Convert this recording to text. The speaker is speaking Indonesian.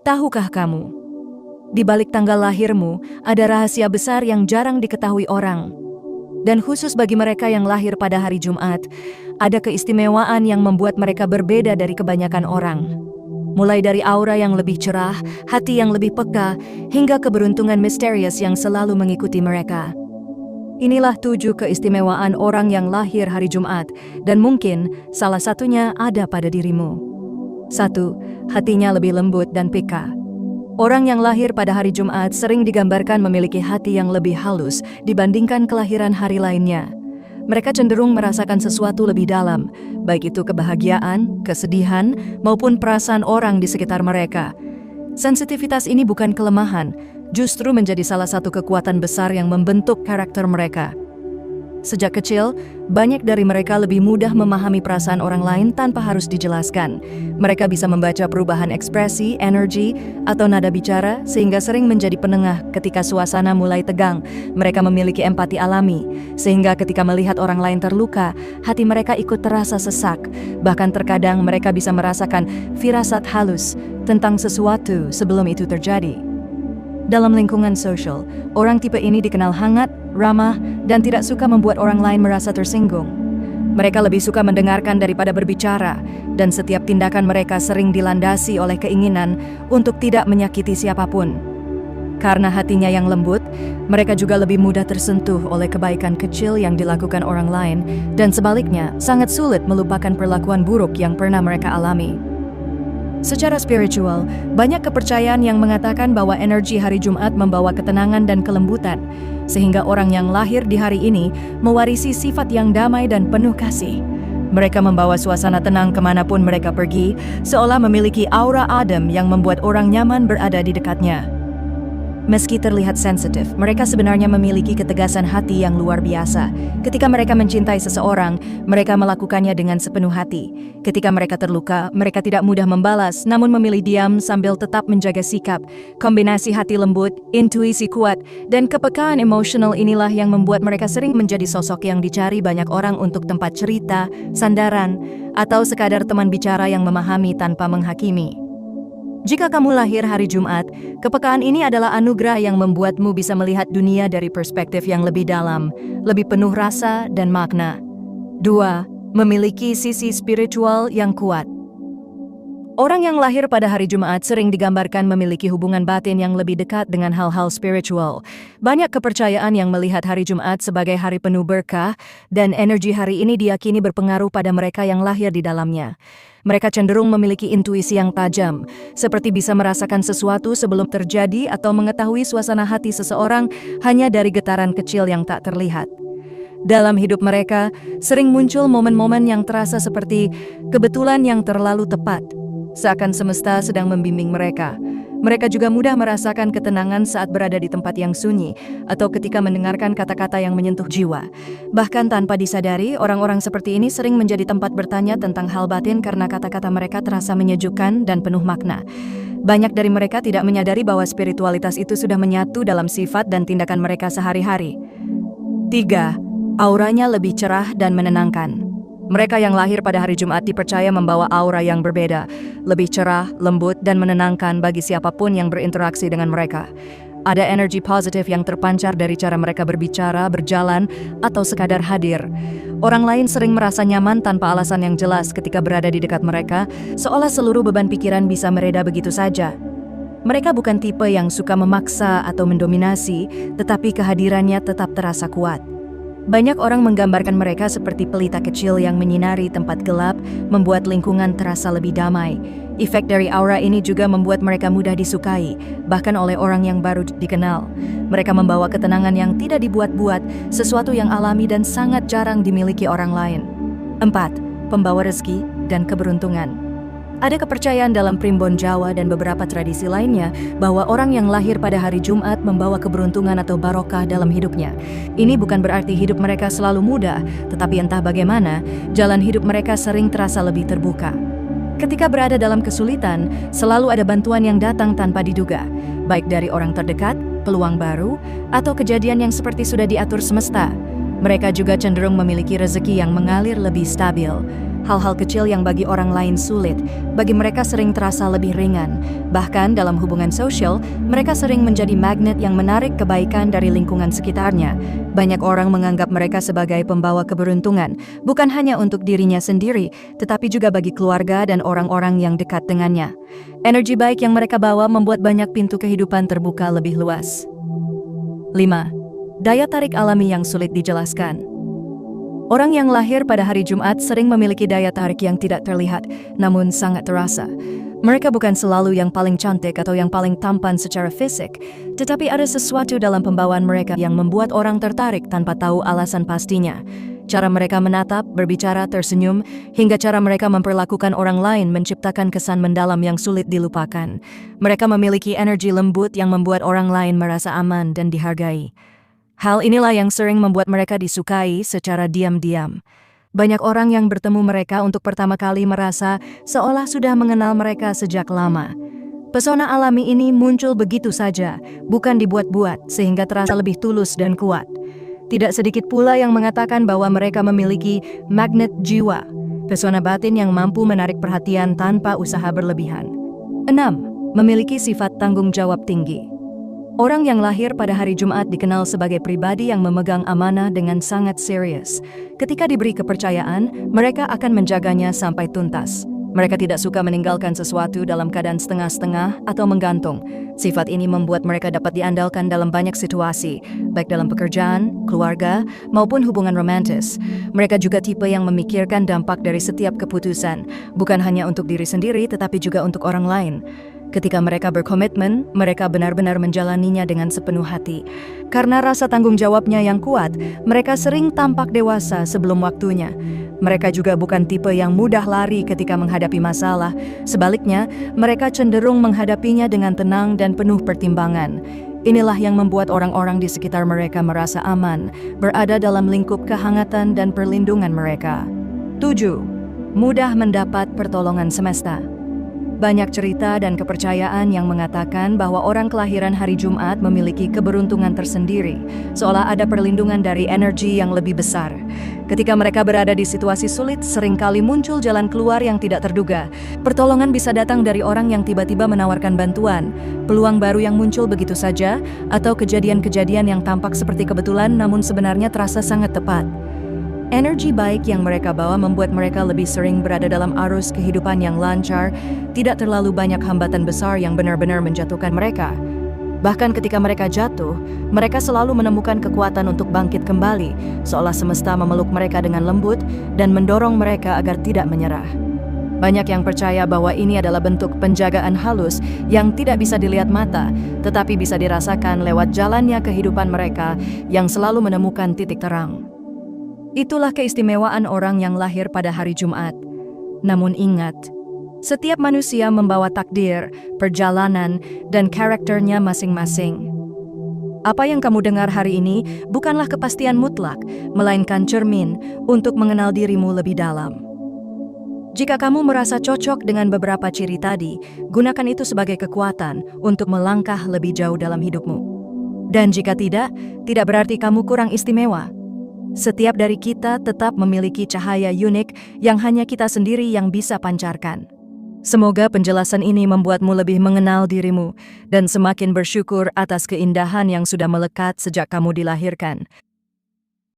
Tahukah kamu, di balik tanggal lahirmu ada rahasia besar yang jarang diketahui orang. Dan khusus bagi mereka yang lahir pada hari Jumat, ada keistimewaan yang membuat mereka berbeda dari kebanyakan orang. Mulai dari aura yang lebih cerah, hati yang lebih peka, hingga keberuntungan misterius yang selalu mengikuti mereka. Inilah 7 keistimewaan orang yang lahir hari Jumat, dan mungkin salah satunya ada pada dirimu. 1. Hatinya lebih lembut dan peka. Orang yang lahir pada hari Jumat sering digambarkan memiliki hati yang lebih halus dibandingkan kelahiran hari lainnya. Mereka cenderung merasakan sesuatu lebih dalam, baik itu kebahagiaan, kesedihan, maupun perasaan orang di sekitar mereka. Sensitivitas ini bukan kelemahan, justru menjadi salah satu kekuatan besar yang membentuk karakter mereka. Sejak kecil, banyak dari mereka lebih mudah memahami perasaan orang lain tanpa harus dijelaskan. Mereka bisa membaca perubahan ekspresi, energi, atau nada bicara, sehingga sering menjadi penengah ketika suasana mulai tegang. Mereka memiliki empati alami, sehingga ketika melihat orang lain terluka, hati mereka ikut terasa sesak. Bahkan terkadang mereka bisa merasakan firasat halus tentang sesuatu sebelum itu terjadi. Dalam lingkungan sosial, orang tipe ini dikenal hangat, ramah, dan tidak suka membuat orang lain merasa tersinggung. Mereka lebih suka mendengarkan daripada berbicara, dan setiap tindakan mereka sering dilandasi oleh keinginan untuk tidak menyakiti siapapun. Karena hatinya yang lembut, mereka juga lebih mudah tersentuh oleh kebaikan kecil yang dilakukan orang lain, dan sebaliknya, sangat sulit melupakan perlakuan buruk yang pernah mereka alami. Secara spiritual, banyak kepercayaan yang mengatakan bahwa energi hari Jumat membawa ketenangan dan kelembutan, sehingga orang yang lahir di hari ini mewarisi sifat yang damai dan penuh kasih. Mereka membawa suasana tenang kemanapun mereka pergi, seolah memiliki aura adem yang membuat orang nyaman berada di dekatnya. Meski terlihat sensitif, mereka sebenarnya memiliki ketegasan hati yang luar biasa. Ketika mereka mencintai seseorang, mereka melakukannya dengan sepenuh hati. Ketika mereka terluka, mereka tidak mudah membalas, namun memilih diam sambil tetap menjaga sikap. Kombinasi hati lembut, intuisi kuat, dan kepekaan emosional inilah yang membuat mereka sering menjadi sosok yang dicari banyak orang untuk tempat cerita, sandaran, atau sekadar teman bicara yang memahami tanpa menghakimi. Jika kamu lahir hari Jumat, kepekaan ini adalah anugerah yang membuatmu bisa melihat dunia dari perspektif yang lebih dalam, lebih penuh rasa dan makna. 2. Memiliki sisi spiritual yang kuat. Orang yang lahir pada hari Jumat sering digambarkan memiliki hubungan batin yang lebih dekat dengan hal-hal spiritual. Banyak kepercayaan yang melihat hari Jumat sebagai hari penuh berkah, dan energi hari ini diyakini berpengaruh pada mereka yang lahir di dalamnya. Mereka cenderung memiliki intuisi yang tajam, seperti bisa merasakan sesuatu sebelum terjadi atau mengetahui suasana hati seseorang hanya dari getaran kecil yang tak terlihat. Dalam hidup mereka, sering muncul momen-momen yang terasa seperti kebetulan yang terlalu tepat, seakan semesta sedang membimbing mereka. Mereka juga mudah merasakan ketenangan saat berada di tempat yang sunyi atau ketika mendengarkan kata-kata yang menyentuh jiwa. Bahkan tanpa disadari, orang-orang seperti ini sering menjadi tempat bertanya tentang hal batin karena kata-kata mereka terasa menyejukkan dan penuh makna. Banyak dari mereka tidak menyadari bahwa spiritualitas itu sudah menyatu dalam sifat dan tindakan mereka sehari-hari. 3. Auranya lebih cerah dan menenangkan. Mereka yang lahir pada hari Jumat dipercaya membawa aura yang berbeda, lebih cerah, lembut, dan menenangkan bagi siapapun yang berinteraksi dengan mereka. Ada energi positif yang terpancar dari cara mereka berbicara, berjalan, atau sekadar hadir. Orang lain sering merasa nyaman tanpa alasan yang jelas ketika berada di dekat mereka, seolah seluruh beban pikiran bisa mereda begitu saja. Mereka bukan tipe yang suka memaksa atau mendominasi, tetapi kehadirannya tetap terasa kuat. Banyak orang menggambarkan mereka seperti pelita kecil yang menyinari tempat gelap, membuat lingkungan terasa lebih damai. Efek dari aura ini juga membuat mereka mudah disukai, bahkan oleh orang yang baru dikenal. Mereka membawa ketenangan yang tidak dibuat-buat, sesuatu yang alami dan sangat jarang dimiliki orang lain. 4. Pembawa rezeki dan keberuntungan. Ada kepercayaan dalam primbon Jawa dan beberapa tradisi lainnya bahwa orang yang lahir pada hari Jumat membawa keberuntungan atau barokah dalam hidupnya. Ini bukan berarti hidup mereka selalu mudah, tetapi entah bagaimana, jalan hidup mereka sering terasa lebih terbuka. Ketika berada dalam kesulitan, selalu ada bantuan yang datang tanpa diduga, baik dari orang terdekat, peluang baru, atau kejadian yang seperti sudah diatur semesta. Mereka juga cenderung memiliki rezeki yang mengalir lebih stabil. Hal-hal kecil yang bagi orang lain sulit, bagi mereka sering terasa lebih ringan. Bahkan dalam hubungan sosial, mereka sering menjadi magnet yang menarik kebaikan dari lingkungan sekitarnya. Banyak orang menganggap mereka sebagai pembawa keberuntungan, bukan hanya untuk dirinya sendiri, tetapi juga bagi keluarga dan orang-orang yang dekat dengannya. Energi baik yang mereka bawa membuat banyak pintu kehidupan terbuka lebih luas. 5. Daya tarik alami yang sulit dijelaskan. Orang yang lahir pada hari Jumat sering memiliki daya tarik yang tidak terlihat, namun sangat terasa. Mereka bukan selalu yang paling cantik atau yang paling tampan secara fisik, tetapi ada sesuatu dalam pembawaan mereka yang membuat orang tertarik tanpa tahu alasan pastinya. Cara mereka menatap, berbicara, tersenyum, hingga cara mereka memperlakukan orang lain menciptakan kesan mendalam yang sulit dilupakan. Mereka memiliki energi lembut yang membuat orang lain merasa aman dan dihargai. Hal inilah yang sering membuat mereka disukai secara diam-diam. Banyak orang yang bertemu mereka untuk pertama kali merasa seolah sudah mengenal mereka sejak lama. Pesona alami ini muncul begitu saja, bukan dibuat-buat, sehingga terasa lebih tulus dan kuat. Tidak sedikit pula yang mengatakan bahwa mereka memiliki magnet jiwa, pesona batin yang mampu menarik perhatian tanpa usaha berlebihan. 6. Memiliki sifat tanggung jawab tinggi. Orang yang lahir pada hari Jumat dikenal sebagai pribadi yang memegang amanah dengan sangat serius. Ketika diberi kepercayaan, mereka akan menjaganya sampai tuntas. Mereka tidak suka meninggalkan sesuatu dalam keadaan setengah-setengah atau menggantung. Sifat ini membuat mereka dapat diandalkan dalam banyak situasi, baik dalam pekerjaan, keluarga, maupun hubungan romantis. Mereka juga tipe yang memikirkan dampak dari setiap keputusan, bukan hanya untuk diri sendiri tetapi juga untuk orang lain. Ketika mereka berkomitmen, mereka benar-benar menjalaninya dengan sepenuh hati. Karena rasa tanggung jawabnya yang kuat, mereka sering tampak dewasa sebelum waktunya. Mereka juga bukan tipe yang mudah lari ketika menghadapi masalah. Sebaliknya, mereka cenderung menghadapinya dengan tenang dan penuh pertimbangan. Inilah yang membuat orang-orang di sekitar mereka merasa aman, berada dalam lingkup kehangatan dan perlindungan mereka. 7. Mudah mendapat pertolongan semesta. Banyak cerita dan kepercayaan yang mengatakan bahwa orang kelahiran hari Jumat memiliki keberuntungan tersendiri, seolah ada perlindungan dari energi yang lebih besar. Ketika mereka berada di situasi sulit, seringkali muncul jalan keluar yang tidak terduga. Pertolongan bisa datang dari orang yang tiba-tiba menawarkan bantuan, peluang baru yang muncul begitu saja, atau kejadian-kejadian yang tampak seperti kebetulan namun sebenarnya terasa sangat tepat. Energi baik yang mereka bawa membuat mereka lebih sering berada dalam arus kehidupan yang lancar, tidak terlalu banyak hambatan besar yang benar-benar menjatuhkan mereka. Bahkan ketika mereka jatuh, mereka selalu menemukan kekuatan untuk bangkit kembali, seolah semesta memeluk mereka dengan lembut dan mendorong mereka agar tidak menyerah. Banyak yang percaya bahwa ini adalah bentuk penjagaan halus yang tidak bisa dilihat mata, tetapi bisa dirasakan lewat jalannya kehidupan mereka yang selalu menemukan titik terang. Itulah keistimewaan orang yang lahir pada hari Jumat. Namun ingat, setiap manusia membawa takdir, perjalanan, dan karakternya masing-masing. Apa yang kamu dengar hari ini bukanlah kepastian mutlak, melainkan cermin untuk mengenal dirimu lebih dalam. Jika kamu merasa cocok dengan beberapa ciri tadi, gunakan itu sebagai kekuatan untuk melangkah lebih jauh dalam hidupmu. Dan jika tidak berarti kamu kurang istimewa. Setiap dari kita tetap memiliki cahaya unik yang hanya kita sendiri yang bisa pancarkan. Semoga penjelasan ini membuatmu lebih mengenal dirimu dan semakin bersyukur atas keindahan yang sudah melekat sejak kamu dilahirkan.